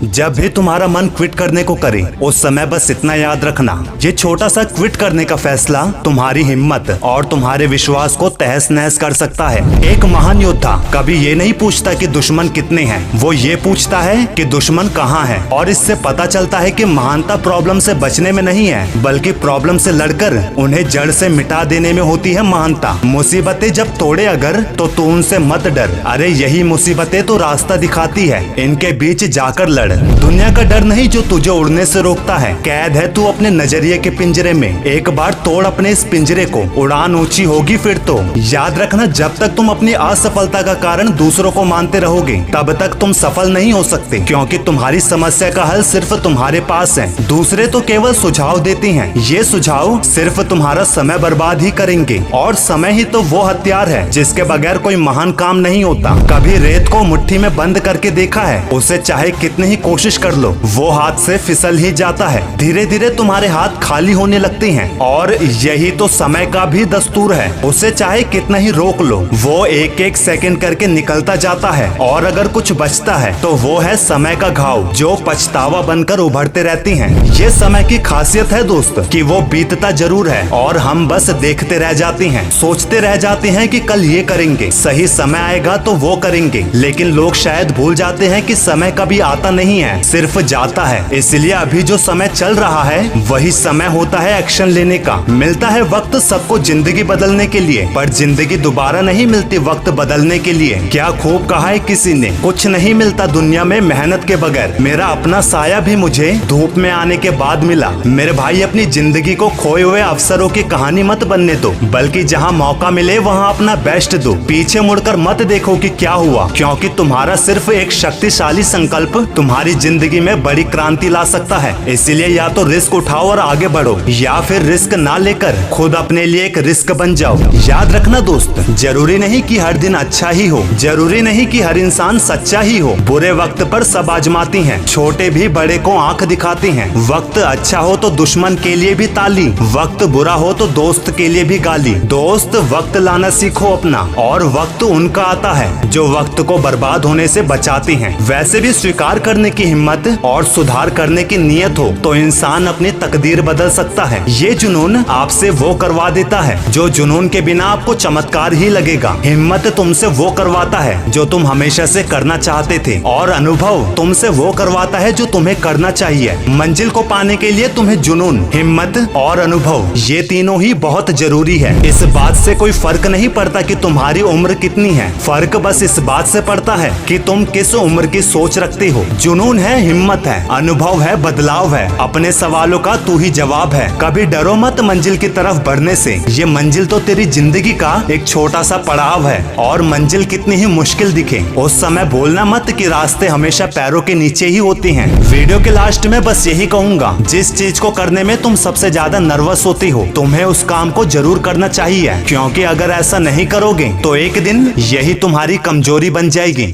जब भी तुम्हारा मन क्विट करने को करे उस समय बस इतना याद रखना, ये छोटा सा क्विट करने का फैसला तुम्हारी हिम्मत और तुम्हारे विश्वास को तहस नहस कर सकता है। एक महान योद्धा कभी ये नहीं पूछता कि दुश्मन कितने हैं, वो ये पूछता है कि दुश्मन कहाँ है। और इससे पता चलता है कि महानता प्रॉब्लम से बचने में नहीं है, बल्कि प्रॉब्लम से लड़कर उन्हें जड़ से मिटा देने में होती है महानता। मुसीबतें जब तोड़े अगर तो तू उनसे मत डर, अरे यही मुसीबतें तो रास्ता दिखाती है, इनके बीच जाकर लड़। दुनिया का डर नहीं जो तुझे उड़ने से रोकता है, कैद है तू अपने नजरिए के पिंजरे में। एक बार तोड़ अपने इस पिंजरे को, उड़ान ऊंची होगी फिर तो। याद रखना, जब तक तुम अपनी असफलता का कारण दूसरों को मानते रहोगे तब तक तुम सफल नहीं हो सकते, क्योंकि तुम्हारी समस्या का हल सिर्फ तुम्हारे पास है। दूसरे तो केवल सुझाव देते हैं, ये सुझाव सिर्फ तुम्हारा समय बर्बाद ही करेंगे। और समय ही तो वो हथियार है जिसके बगैर कोई महान काम नहीं होता। कभी रेत को मुट्ठी में बंद करके देखा है? उसे चाहे कितने ही कोशिश कर लो, वो हाथ से फिसल ही जाता है। धीरे धीरे तुम्हारे हाथ खाली होने लगते हैं, और यही तो समय का भी दस्तूर है। उसे चाहे कितना ही रोक लो, वो एक एक सेकंड करके निकलता जाता है। और अगर कुछ बचता है तो वो है समय का घाव, जो पछतावा बनकर उभरते रहती हैं। ये समय की खासियत है दोस्त कि वो बीतता जरूर है और हम बस देखते रह जाते हैं, सोचते रह जाते हैं कि कल ये करेंगे, सही समय आएगा तो वो करेंगे। लेकिन लोग शायद भूल जाते हैं कि समय कभी आता नहीं है, सिर्फ जाता है। इसलिए अभी जो समय चल रहा है वही समय होता है एक्शन लेने का। मिलता है वक्त सबको जिंदगी बदलने के लिए, पर जिंदगी दोबारा नहीं मिलती वक्त बदलने के लिए। क्या खूब कहा है किसी ने, कुछ नहीं मिलता दुनिया में मेहनत के बगैर। मेरा अपना साया भी मुझे धूप में आने के बाद मिला। मेरे भाई, अपनी जिंदगी को खोए हुए अवसरों की कहानी मत बनने दो, बल्कि जहाँ मौका मिले वहाँ अपना बेस्ट दो। पीछे मुड़कर मत देखो कि क्या हुआ, क्योंकि तुम्हारा सिर्फ एक शक्तिशाली संकल्प तुम्हारी जिंदगी में बड़ी क्रांति ला सकता है। इसीलिए या तो रिस्क उठाओ और आगे बढ़ो, या फिर रिस्क ना लेकर खुद अपने लिए एक रिस्क बन जाओ। याद रखना दोस्त, जरूरी नहीं कि हर दिन अच्छा ही हो, जरूरी नहीं कि हर इंसान सच्चा ही हो। बुरे वक्त पर सब आजमाती हैं, छोटे भी बड़े को आंख दिखाते हैं। वक्त अच्छा हो तो दुश्मन के लिए भी ताली, वक्त बुरा हो तो दोस्त के लिए भी गाली। दोस्त, वक्त लाना सीखो अपना, और वक्त उनका आता है जो वक्त को बर्बाद होने से बचाते हैं। वैसे भी स्वीकार करने की हिम्मत और सुधार करने की नीयत हो तो इंसान अपनी तकदीर बदल सकता है। ये जुनून आपसे वो करवा देता है जो जुनून के बिना आपको चमत्कार ही लगेगा। हिम्मत तुमसे वो करवाता है जो तुम हमेशा से करना चाहते थे, और अनुभव तुमसे वो करवाता है जो तुम्हें करना चाहिए। मंजिल को पाने के लिए तुम्हें जुनून, हिम्मत और अनुभव, ये तीनों ही बहुत जरूरी है। इस बात से कोई फर्क नहीं पड़ता कि तुम्हारी उम्र कितनी है, फर्क बस इस बात से पड़ता है कि तुम किस उम्र की सोच रखते हो। जुनून है, हिम्मत है, अनुभव है, बदलाव है, अपने सवालों का तू ही जवाब है। कभी डरो मत मंजिल की तरफ बढ़ने से, ये मंजिल तो तेरी जिंदगी का एक छोटा सा पड़ाव है। और मंजिल कितनी ही मुश्किल दिखे उस समय भूलना मत कि रास्ते हमेशा पैरों के नीचे ही होते हैं। वीडियो के लास्ट में बस यही कहूंगा, जिस चीज को करने में तुम सबसे ज्यादा नर्वस होती हो, तुम्हें उस काम को जरूर करना चाहिए, क्योंकि अगर ऐसा नहीं करोगे तो एक दिन यही तुम्हारी कमजोरी बन जाएगी।